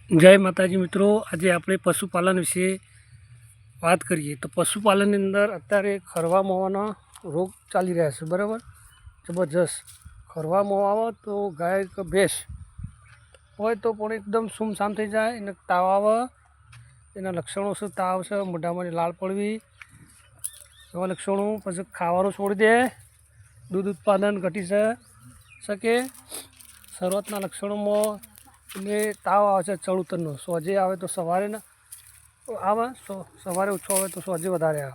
जय माताजी मित्रों। आज आप पशुपालन विषे बात करिए तो पशुपालन अंदर अत्यारे खरवा मोवाना रोग चाली रहा है। बराबर जबरदस्त खरवा मोवा तो गाय के भैंस हो तो पण एकदम सुमसाम थी जाए। एने ताव आवे, एना लक्षणों से ताव से मोढ़ा में लाल पड़वी एवा लक्षणों। पछी खावानुं छोड़ी दे, दूध उत्पादन घटी सके। शरूआतना लक्षणों में ने ताव आवे चढ़-उतरनो। सोजे आवे तो सवारे न आवे, सवारे ओछो आवे तो सोजे वधारे आवे।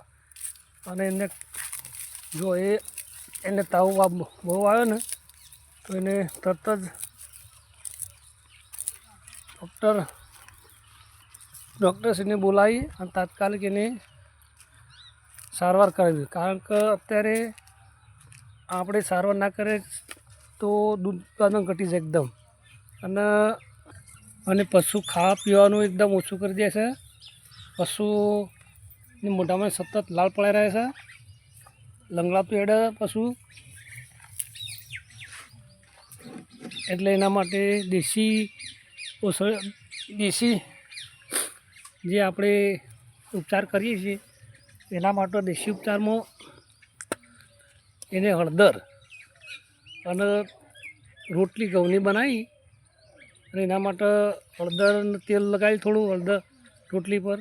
अने एने जो एने ताव बहु आवे ने तो एने तरत ज डॉक्टरश्रीने बोलावी अने तात्कालिक एने सारवार करावी। कारण के अत्यारे आपणे सारवार ना करे तो दूध उत्पादन घटी जाए एकदम। अने पशु खावा पीवानुं एकदम ओछुं करी दे छे। पशु मोढ़ा में सतत लाल पड़े रहे छे, लंगड़ातुं हेडे पशु। एटले एना माटे देशी जे आपणे उपचार करीए छीए एना माटे देशी उपचार में एने हळदर अने रोटली घऊनी बनावी अने एना माटे हळदर तेल लगावी, थोड़ुं हळदर रोटली पर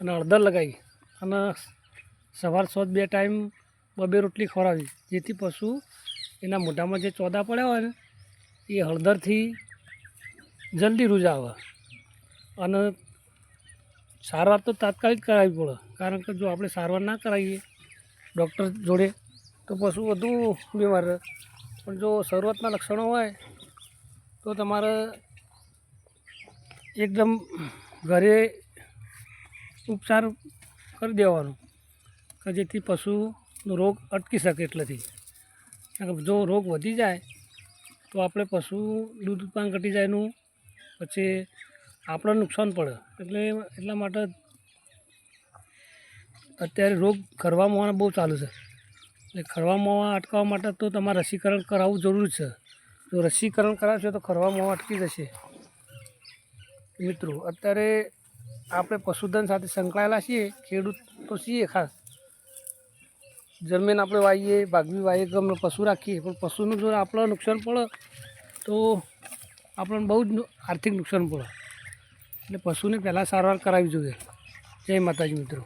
अने हळदर लगावी अने सवार साँज 2 टाइम 2 रोटली खवरावी, जेथी पशु एना मोढ़ा में जे चौदा पड्या होय ने ए हळदरथी जल्दी रूजावे। अने सारवार तो तात्कालिक करावी पड़े, कारण के जो आपणे सारवार ना करावीए डॉक्टर जोड़े तो पशु वधु बीमार रहे। पण जो शरूआतना लक्षणों होय तो तमारे एकदम घरे उपचार कर देवानो कि जेथी पशुनो रोग अटकी सके। एटलेथी जो रोग वधी जाए तो आपणे पशु दूध उत्पादन घटी जायनु पछी आपणे नुकसान पड़े। એટલા માટે અત્યારે રોગ ખરવા મોવાના બહુ ચાલુ છે। એટલે ખરવા મોવા અટકાવવા માટે તો તમારે રસીકરણ કરાવવું જરૂરી છે। જો રસીકરણ કરાવશો તો ખરવા મોવા અટકી જશે। મિત્રો અત્યારે આપણે પશુધન સાથે સંકળાયેલા છીએ, ખેડૂત તો છીએ ખાસ। જમીન આપણે વાવીએ, ભાગવી વાવીએ, ગમે પશુ રાખીએ, પણ પશુનું જો આપણે નુકસાન પડે તો આપણને બહુ જ આર્થિક નુકસાન પડે। એટલે પશુની પહેલાં સારવાર કરાવવી જોઈએ। જય માતાજી મિત્રો।